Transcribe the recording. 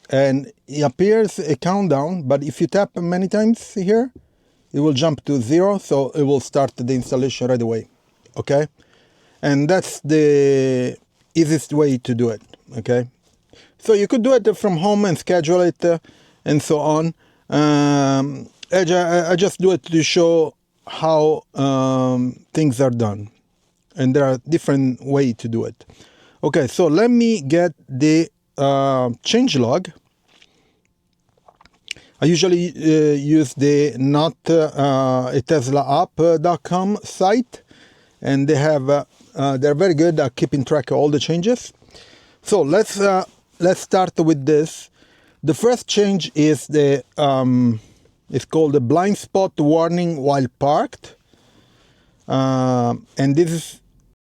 and it appears a countdown, but if you tap many times here, it will jump to 0, so it will start the installation right away. Okay, and that's the easiest way to do it. Okay, so you could do it from home and schedule it and so on. I just do it to show how things are done, and there are different ways to do it. Okay, so let me get the changelog. I usually use the not a TeslaApp.com site, and they have they're very good at keeping track of all the changes. So let's start with this. The first change is the it's called the blind spot warning while parked, and this is